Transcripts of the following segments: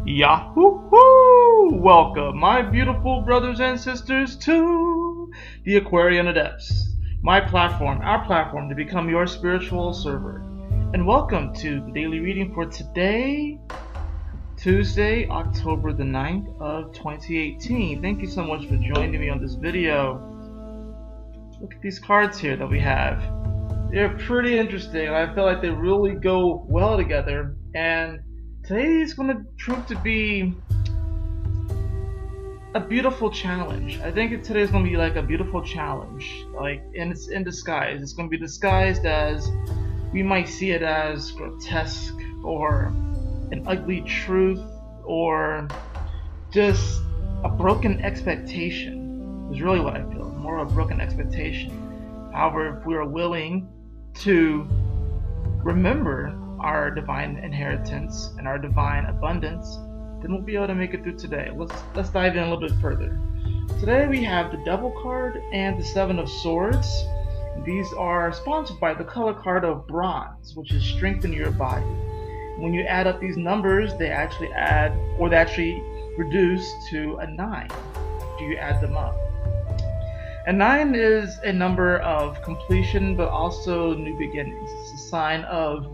Yahoo! Welcome, my beautiful brothers and sisters, to the Aquarian Adepts, my platform, our platform to become your spiritual server. And welcome to the daily reading for today, Tuesday, October the 9th of 2018. Thank you so much for joining me on this video. Look at these cards here that we have. They're pretty interesting. I feel like they really go well together, and today is going to prove to be a beautiful challenge. I think today is going to be like a beautiful challenge, like it's in disguise. It's going to be disguised as, we might see it as grotesque or an ugly truth or just a broken expectation is really what I feel. More of a broken expectation. However, if we are willing to remember our divine inheritance and our divine abundance, then we'll be able to make it through today. Let's dive in a little bit further. Today we have the Devil card and the Seven of Swords. These are sponsored by the color card of Bronze, which is Strengthen Your Body. When you add up these numbers, they actually reduce to a 9. Do you add them up? A 9 is a number of completion, but also new beginnings. It's a sign of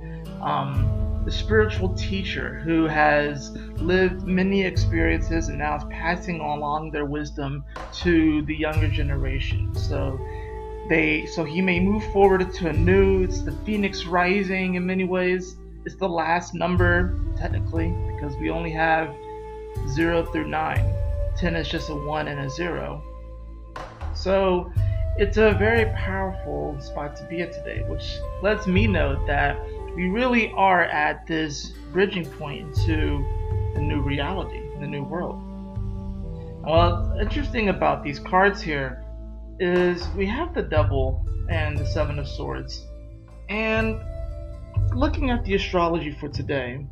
the spiritual teacher who has lived many experiences and now is passing along their wisdom to the younger generation. So he may move forward to a new. It's the phoenix rising in many ways. It's the last number technically, because we only have 0 through 9. 10 is just a 1 and a 0. So it's a very powerful spot to be at today, which lets me know that we really are at this bridging point into the new reality, the new world. What's interesting about these cards here is we have the Devil and the Seven of Swords. And looking at the astrology for today,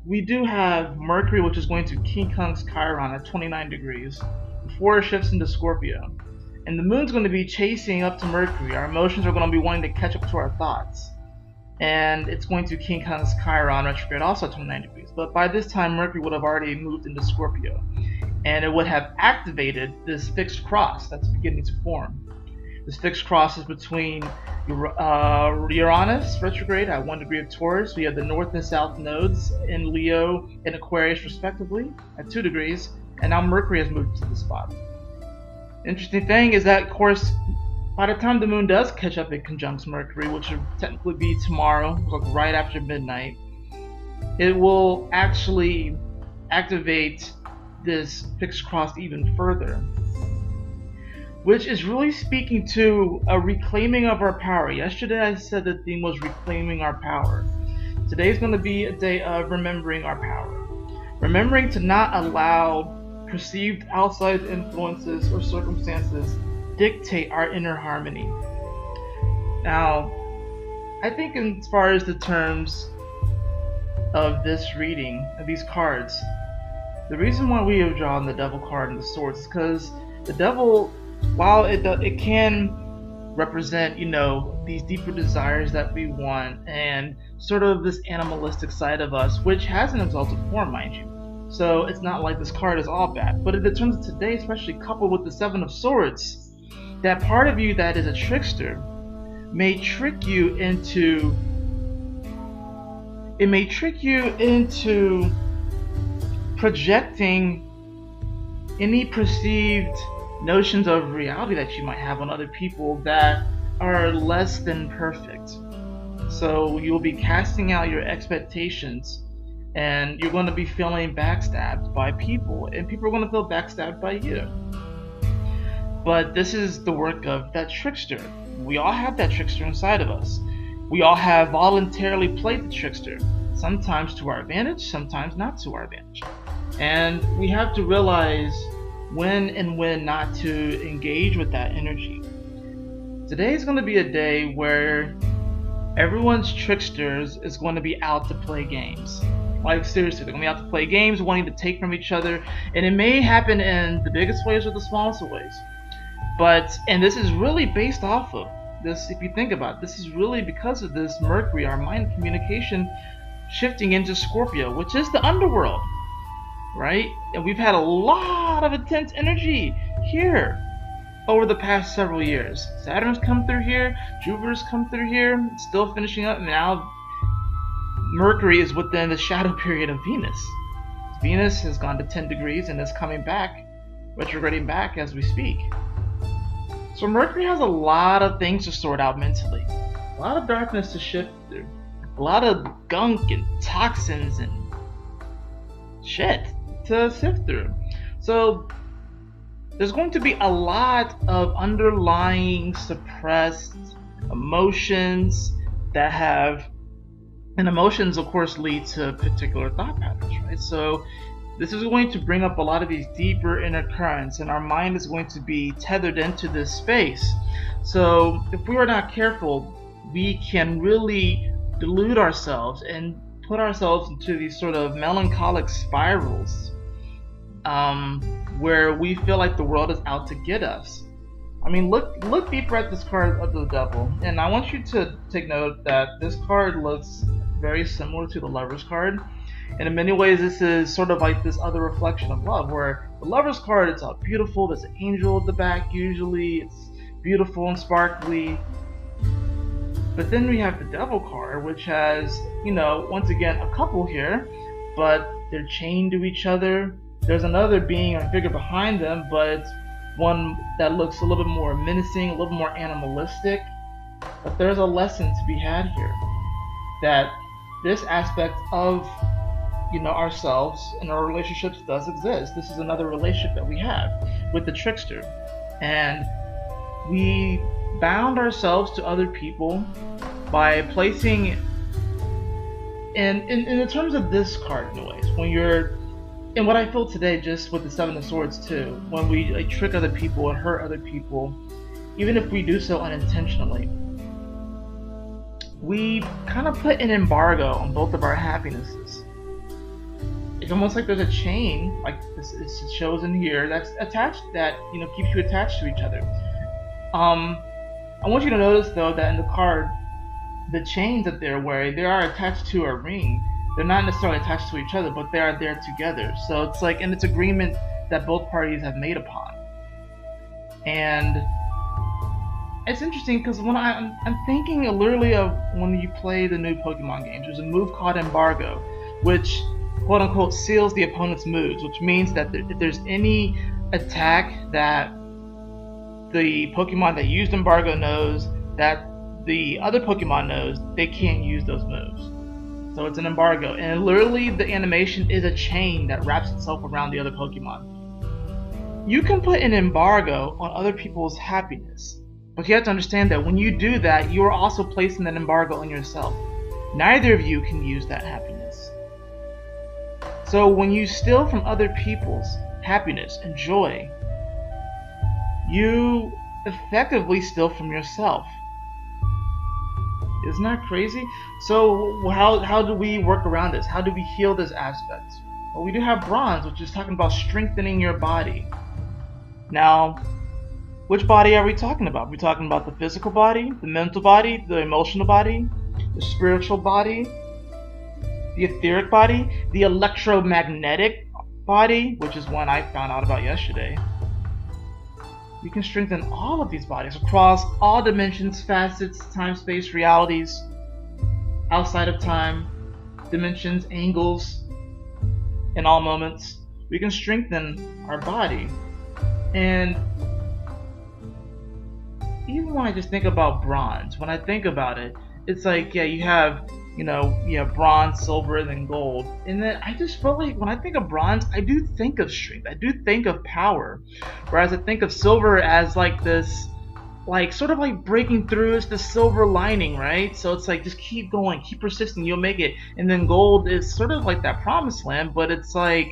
we do have Mercury, which is going to King Kong's Chiron at 29 degrees before it shifts into Scorpio. And the moon's going to be chasing up to Mercury. Our emotions are going to be wanting to catch up to our thoughts. And it's going to King Kong's Chiron retrograde, also at 29 degrees. But by this time, Mercury would have already moved into Scorpio. And it would have activated this fixed cross that's beginning to form. This fixed cross is between Uranus retrograde at 1 degree of Taurus. We have the north and south nodes in Leo and Aquarius respectively at 2 degrees. And now Mercury has moved to the spot. Interesting thing is that, of course, by the time the moon does catch up in conjunct Mercury, which will technically be tomorrow, like right after midnight, it will actually activate this fixed cross even further, which is really speaking to a reclaiming of our power. Yesterday I said the theme was reclaiming our power. Today is going to be a day of remembering our power. Remembering to not allow perceived outside influences or circumstances dictate our inner harmony. Now, I think as far as the terms of this reading, of these cards, the reason why we have drawn the Devil card and the Swords is because the Devil, while it can represent, these deeper desires that we want and sort of this animalistic side of us, which has an exalted form, mind you. So it's not like this card is all bad. But in the terms of today, especially coupled with the Seven of Swords, that part of you that is a trickster may trick you into projecting any perceived notions of reality that you might have on other people that are less than perfect. So you'll be casting out your expectations, and you're going to be feeling backstabbed by people, and people are going to feel backstabbed by you. But this is the work of that trickster. We all have that trickster inside of us. We all have voluntarily played the trickster, sometimes to our advantage, sometimes not to our advantage. And we have to realize when and when not to engage with that energy. Today is going to be a day where everyone's tricksters is going to be out to play games. Like, seriously, they're going to be out to play games, wanting to take from each other. And it may happen in the biggest ways or the smallest of ways. And this is really based off of this, if you think about it, this is really because of this Mercury, our mind communication, shifting into Scorpio, which is the underworld. right? And we've had a lot of intense energy here over the past several years. Saturn's come through here, Jupiter's come through here, still finishing up. Now Mercury is within the shadow period of Venus. Venus has gone to 10 degrees and is coming back, retrograding back as we speak. So Mercury has a lot of things to sort out mentally, a lot of darkness to shift through, a lot of gunk and toxins and shit to sift through. So there's going to be a lot of underlying suppressed emotions that have, and emotions of course lead to particular thought patterns, right? So this is going to bring up a lot of these deeper inner currents, and our mind is going to be tethered into this space. So if we are not careful, we can really delude ourselves and put ourselves into these sort of melancholic spirals, where we feel like the world is out to get us. I mean, look deeper at this card of the Devil, and I want you to take note that this card looks very similar to the Lover's card. And in many ways, this is sort of like this other reflection of love, where the Lover's card, it's all beautiful, there's an angel at the back usually, it's beautiful and sparkly. But then we have the Devil card, which has, you know, once again, a couple here, but they're chained to each other. There's another being or figure behind them, but it's one that looks a little bit more menacing, a little more animalistic. But there's a lesson to be had here, that this aspect of, you know, ourselves and our relationships does exist. This is another relationship that we have with the trickster, and we bound ourselves to other people by placing, in the terms of this card anyways, when you're, and what I feel today just with the Seven of Swords too, when we like trick other people and hurt other people, even if we do so unintentionally, we kind of put an embargo on both of our happinesses. It's almost like there's a chain, like this shows in here, that's attached, that, you know, keeps you attached to each other. I want you to notice though that in the card, the chains that they're wearing, they are attached to a ring. They're not necessarily attached to each other, but they are there together. So it's like, and it's agreement that both parties have made upon. And it's interesting because when I'm thinking literally of when you play the new Pokemon games, there's a move called Embargo, which quote unquote seals the opponent's moves, which means that if there's any attack that the Pokemon that used Embargo knows, that the other Pokemon knows, they can't use those moves. So it's an embargo, and literally the animation is a chain that wraps itself around the other Pokemon. You can put an embargo on other people's happiness, but you have to understand that when you do that, you are also placing that embargo on yourself. Neither of you can use that happiness. So when you steal from other people's happiness and joy, you effectively steal from yourself. Isn't that crazy? So how do we work around this? How do we heal this aspect? Well, we do have bronze, which is talking about strengthening your body. Now, which body are we talking about? Are we talking about the physical body, the mental body, the emotional body, the spiritual body, the etheric body, the electromagnetic body, which is one I found out about yesterday? You can strengthen all of these bodies across all dimensions, facets, time, space, realities, outside of time, dimensions, angles, in all moments. We can strengthen our body. And even when I just think about bronze, when I think about it, it's like, yeah, you have bronze, silver, and then gold. And then I just feel like when I think of bronze, I do think of strength. I do think of power. Whereas I think of silver as like this, like sort of like breaking through. It's the silver lining, right? So it's like, just keep going, keep persisting, you'll make it. And then gold is sort of like that promised land, but it's like,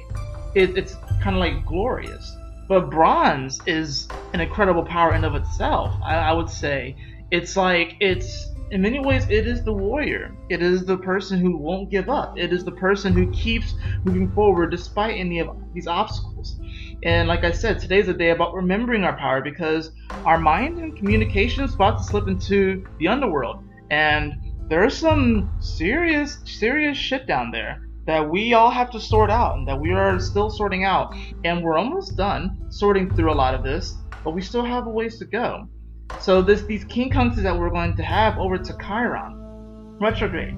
it's kind of like glorious. But bronze is an incredible power in of itself. I would say it's like, in many ways, it is the warrior. It is the person who won't give up. It is the person who keeps moving forward despite any of these obstacles. And like I said, today's a day about remembering our power, because our mind and communication is about to slip into the underworld. And there's some serious shit down there. that we all have to sort out, and that we are still sorting out. And we're almost done sorting through a lot of this, but we still have a ways to go. So these quincunxes that we're going to have over to Chiron retrograde,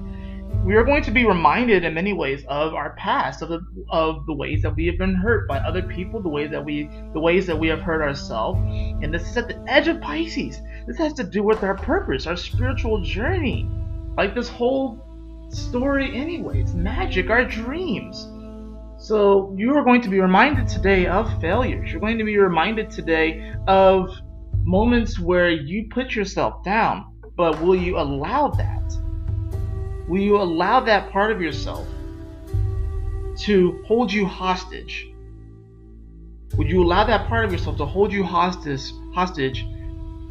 we are going to be reminded in many ways of our past, of the ways that we have been hurt by other people, the ways that we have hurt ourselves. And this is at the edge of Pisces. This has to do with our purpose, our spiritual journey, like this whole story anyways, magic, our dreams. So you are going to be reminded today of failures. You're going to be reminded today of moments where you put yourself down, but will you allow that? Will you allow that part of yourself to hold you hostage? Would you allow that part of yourself to hold you hostage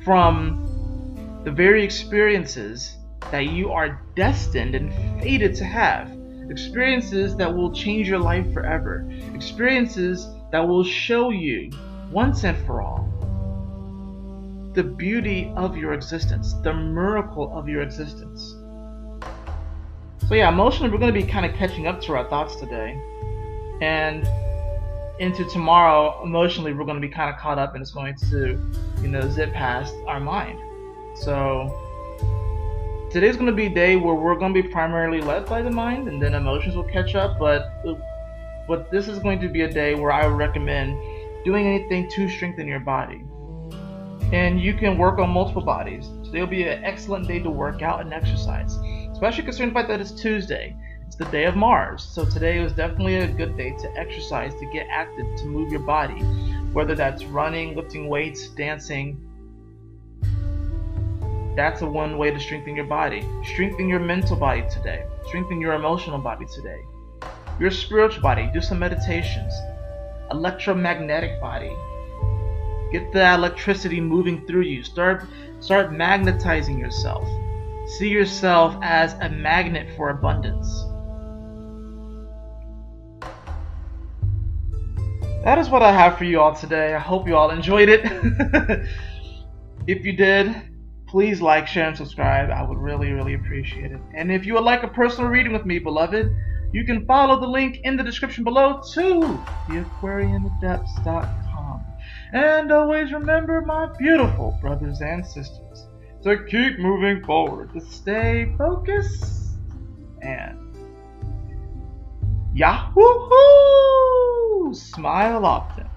from the very experiences that you are destined and fated to have? Experiences that will change your life forever. Experiences that will show you, once and for all, the beauty of your existence, the miracle of your existence. So yeah, emotionally, we're going to be kind of catching up to our thoughts today. And into tomorrow, emotionally, we're going to be kind of caught up, and it's going to, zip past our mind. So today's going to be a day where we're going to be primarily led by the mind, and then emotions will catch up. But this is going to be a day where I would recommend doing anything to strengthen your body. And you can work on multiple bodies. Today will be an excellent day to work out and exercise, especially considering the fact that it's Tuesday. It's the day of Mars. So today was definitely a good day to exercise, to get active, to move your body, whether that's running, lifting weights, dancing. That's one way to strengthen your body. Strengthen your mental body today. Strengthen your emotional body today. Your spiritual body. Do some meditations. Electromagnetic body. Get the electricity moving through you. Start magnetizing yourself. See yourself as a magnet for abundance. That is what I have for you all today. I hope you all enjoyed it. If you did, please like, share, and subscribe. I would really, really appreciate it. And if you would like a personal reading with me, beloved, you can follow the link in the description below to the aquarianadepts.com. And always remember, my beautiful brothers and sisters, to keep moving forward, to stay focused, and Yahoo! Smile often.